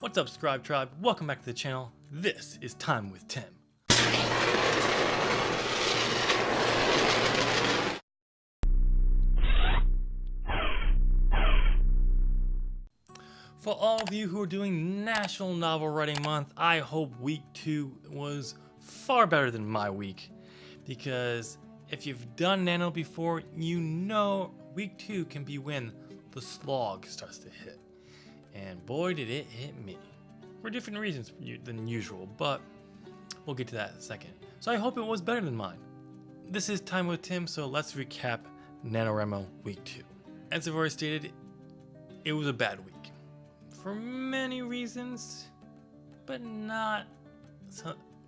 What's up, Scribe Tribe? Welcome back to the channel. This is Time with Tim. For all of you who are doing National Novel Writing Month, I hope week 2 was far better than my week. Because if you've done Nano before, you know week 2 can be when the slog starts to hit. And boy, did it hit me. For different reasons than usual, but we'll get to that in a second. So I hope it was better than mine. This is Time with Tim, so let's recap NaNoWriMo week 2. As I've already stated, it was a bad week. For many reasons, but not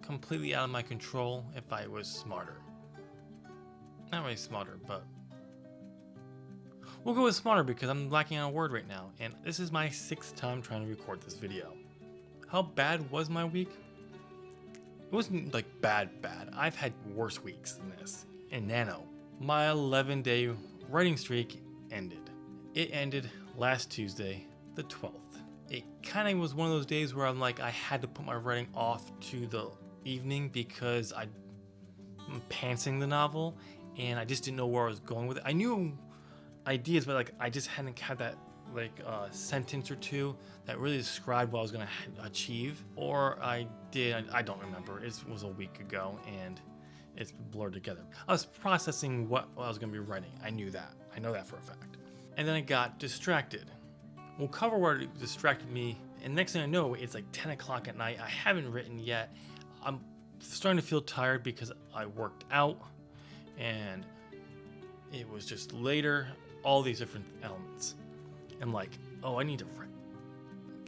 completely out of my control if I was smarter. Not really smarter, but we'll go with smarter because I'm lacking on a word right now, and this is my 6th time trying to record this video. How bad was my week? It wasn't like bad. I've had worse weeks than this. In Nano, my 11-day writing streak ended. It ended last Tuesday, the 12th. It kind of was one of those days where I'm like, I had to put my writing off to the evening because I'm pantsing the novel, and I just didn't know where I was going with it. I knew ideas, but like I just hadn't had that sentence or two that really described what I was going to achieve. Or I did, I don't remember. It was a week ago and it's blurred together. I was processing what I was going to be writing. I knew that. I know that for a fact. And then I got distracted. We'll cover what distracted me, and next thing I know, it's like 10 o'clock at night. I haven't written yet. I'm starting to feel tired because I worked out and it was just later, all these different elements. I'm like, oh, I need to write.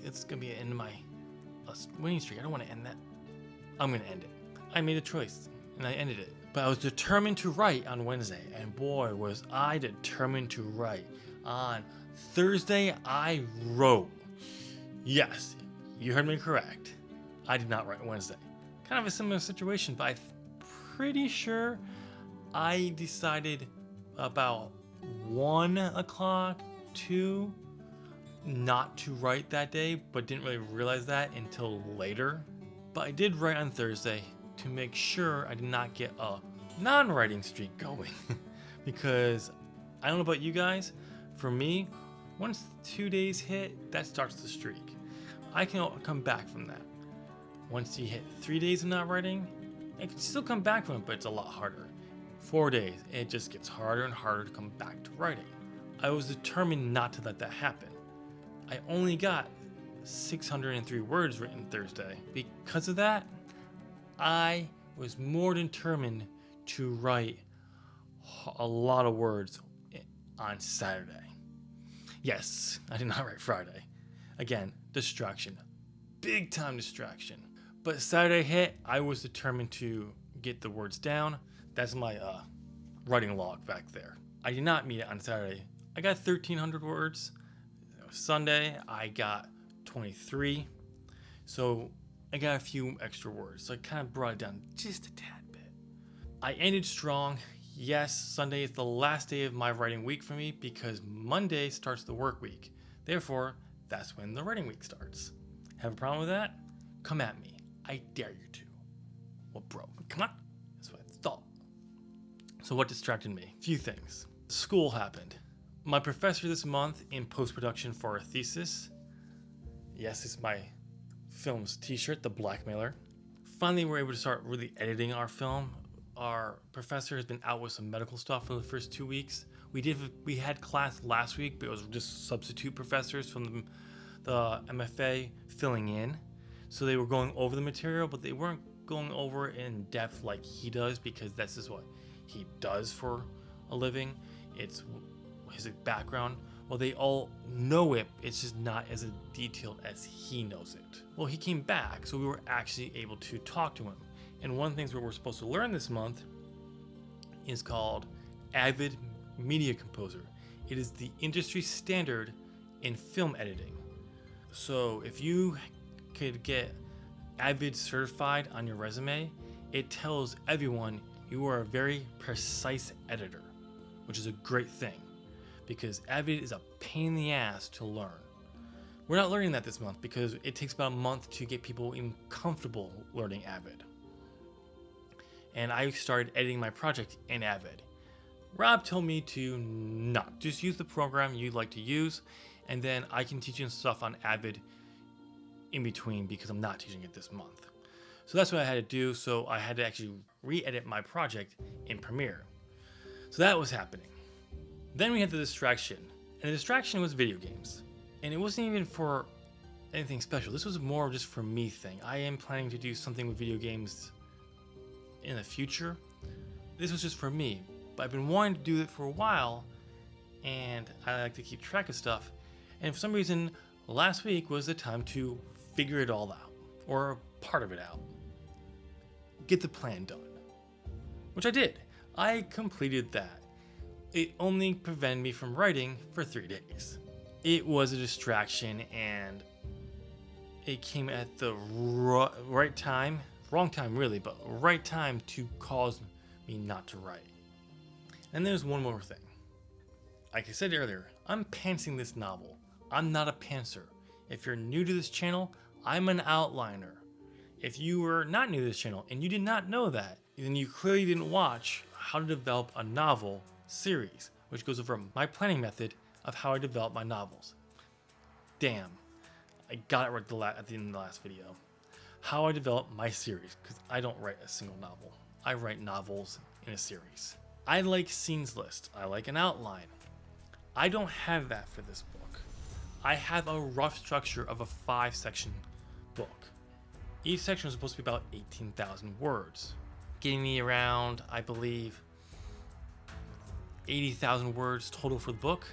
It's going to be the end of my winning streak. I don't want to end that. I'm going to end it. I made a choice and I ended it. But I was determined to write on Wednesday, and boy, was I determined to write. On Thursday, I wrote. Yes, you heard me correct. I did not write Wednesday. Kind of a similar situation, but I'm pretty sure I decided about 1 o'clock, 2, not to write that day, but didn't really realize that until later. But I did write on Thursday to make sure I did not get a non-writing streak going. Because I don't know about you guys, for me, once 2 days hit, that starts the streak. I can come back from that. Once you hit 3 days of not writing, I can still come back from it, but it's a lot harder. 4 days, it just gets harder and harder to come back to writing. I was determined not to let that happen. I only got 603 words written Thursday. Because of that, I was more determined to write a lot of words on Saturday. Yes, I did not write Friday. Again, distraction. Big time distraction. But Saturday hit, I was determined to get the words down. That's my writing log back there. I did not meet it on Saturday. I got 1,300 words. Sunday, I got 23. So I got a few extra words. So I kind of brought it down just a tad bit. I ended strong. Yes, Sunday is the last day of my writing week for me because Monday starts the work week. Therefore, that's when the writing week starts. Have a problem with that? Come at me. I dare you to. Well, bro, come on. That's what I thought. So what distracted me? Few things. School happened. My professor this month in post-production for our thesis, yes, it's my film's t-shirt, The Blackmailer. Finally, we're able to start really editing our film. Our professor has been out with some medical stuff for the first 2 weeks. We had class last week, but it was just substitute professors from the MFA filling in. So they were going over the material, but they weren't going over it in depth like he does, because this is what he does for a living. It's his background. Well, they all know it, it's just not as detailed as he knows it. Well, he came back, so we were actually able to talk to him. And one of the things we're supposed to learn this month is called Avid Media Composer. It is the industry standard in film editing. So if you could get Avid certified on your resume, it tells everyone you are a very precise editor, which is a great thing because Avid is a pain in the ass to learn We're not learning that this month because it takes about a month to get people even comfortable learning Avid. And I started editing my project in Avid. Rob told me to not just use the program you'd like to use, and then I can teach you stuff on Avid in between because I'm not teaching it this month. So that's what I had to do. So I had to actually re-edit my project in Premiere. So that was happening. Then we had the distraction, and the distraction was video games. And it wasn't even for anything special. This was more just for me thing. I am planning to do something with video games in the future. This was just for me, but I've been wanting to do it for a while, and I like to keep track of stuff. And for some reason, last week was the time to figure it all out, or part of it out. Get the plan done, which I did. I completed that. It only prevented me from writing for 3 days. It was a distraction, and it came at the right time, wrong time really, but right time to cause me not to write. And there's one more thing. Like I said earlier, I'm pantsing this novel. I'm not a pantser. If you're new to this channel, I'm an outliner. If you were not new to this channel and you did not know that, then you clearly didn't watch how to develop a novel series, which goes over my planning method of how I develop my novels. Damn, I got it right at the end of the last video. How I develop my series, because I don't write a single novel. I write novels in a series. I like scenes list. I like an outline. I don't have that for this book. I have a rough structure of a 5-section book. Each section is supposed to be about 18,000 words, getting me around, I believe, 80,000 words total for the book.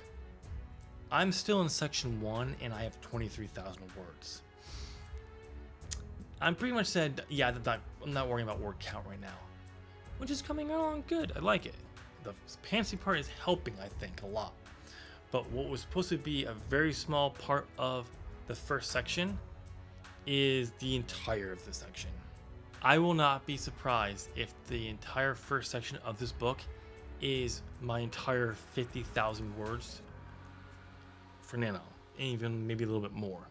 I'm still in section 1 and I have 23,000 words. I'm pretty much said, yeah, I'm not worrying about word count right now, which is coming along good. I like it. The fancy part is helping, I think, a lot. But what was supposed to be a very small part of the first section is the entire of the section. I will not be surprised if the entire first section of this book is my entire 50,000 words for Nano, and even maybe a little bit more.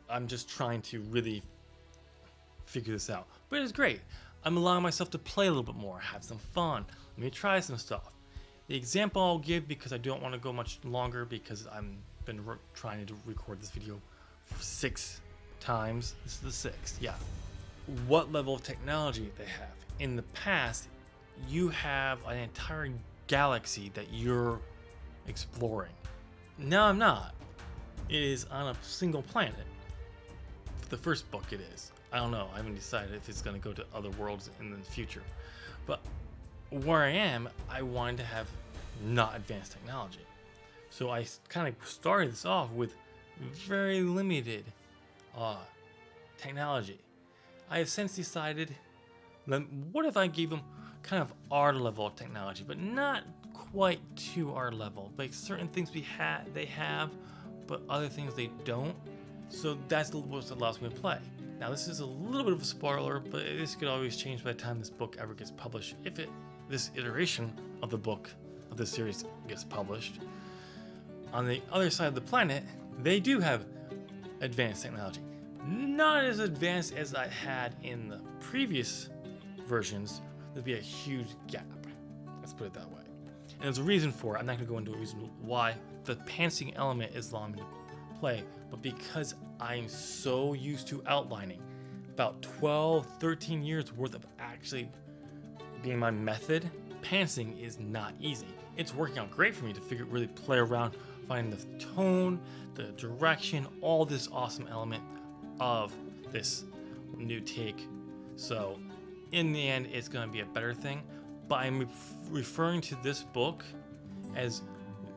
I'm just trying to really figure this out, but it's great. I'm allowing myself to play a little bit more, have some fun. Let me try some stuff. The example I'll give, because I don't want to go much longer, because I've been trying to record this video 6 times. This is the 6th, yeah. What level of technology they have. In the past, you have an entire galaxy that you're exploring. Now I'm not. It is on a single planet. For the first book it is. I don't know. I haven't decided if it's going to go to other worlds in the future. But where I am, I wanted to have not advanced technology. So I kind of started this off with very limited technology. I have since decided, what if I gave them kind of our level of technology, but not quite to our level. Like certain things they have, but other things they don't. So that's what allows me to play. Now this is a little bit of a spoiler, but this could always change by the time this book ever gets published. If this iteration of the book of this series gets published. On the other side of the planet, they do have advanced technology. Not as advanced as I had in the previous versions. There'd be a huge gap. Let's put it that way. And there's a reason for it. I'm not going to go into a reason why the pantsing element is allowing me to play, but because I'm so used to outlining, about 12, 13 years worth of actually being my method, pantsing is not easy. It's working out great for me to really play around, find the tone, the direction, all this awesome element of this new take. So in the end, it's going to be a better thing, but I'm referring to this book as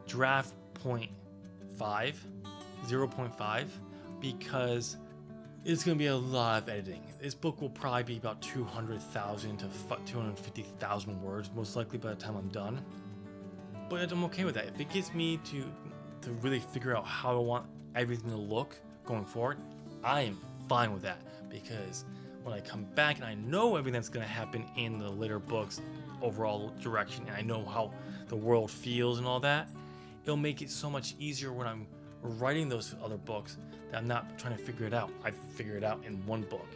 draft 0.5, because it's going to be a lot of editing. This book will probably be about 200,000 to 250,000 words, most likely by the time I'm done. But I'm okay with that. If it gets me to really figure out how I want everything to look going forward, I am fine with that, because when I come back and I know everything that's going to happen in the later books, overall direction, and I know how the world feels and all that, it'll make it so much easier when I'm writing those other books that I'm not trying to figure it out. I figure it out in one book.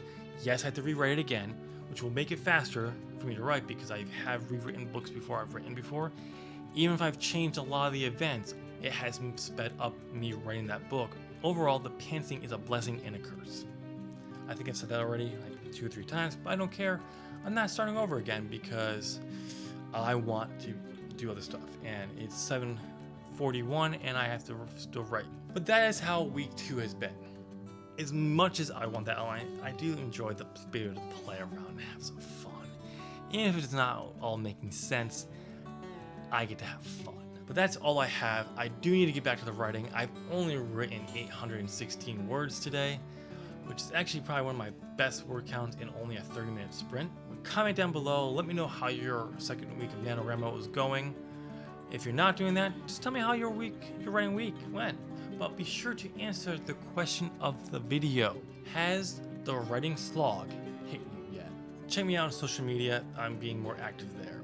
Yes, I have to rewrite it again, which will make it faster for me to write because I have rewritten books before I've written before. Even if I've changed a lot of the events, it has sped up me writing that book. Overall, the pantsing is a blessing and a curse. I think I've said that already like 2 or 3 times, but I don't care. I'm not starting over again because I want to do other stuff. And it's 7:41 and I have to still write. But that is how week 2 has been. As much as I want that outline, I do enjoy the ability to play around and have some fun. Even if it's not all making sense, I get to have fun. But that's all I have. I do need to get back to the writing. I've only written 816 words today, which is actually probably one of my best word counts in only a 30-minute sprint. Comment down below, let me know how your second week of NaNoWriMo is going. If you're not doing that, just tell me how your writing week went. But be sure to answer the question of the video. Has the writing slog hit you yet? Check me out on social media. I'm being more active there.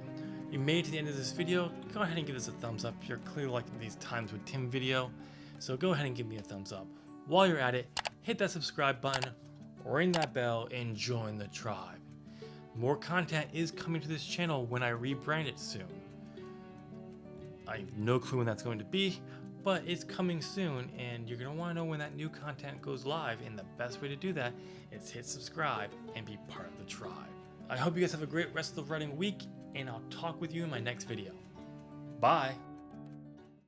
You made it to the end of this video, go ahead and give this a thumbs up. You're clearly liking these Times with Tim video, so go ahead and give me a thumbs up. While you're at it, hit that subscribe button, ring that bell, and join the tribe. More content is coming to this channel when I rebrand it soon. I have no clue when that's going to be, but it's coming soon, and you're going to want to know when that new content goes live, and the best way to do that is hit subscribe and be part of the tribe. I hope you guys have a great rest of the writing week, and I'll talk with you in my next video. Bye!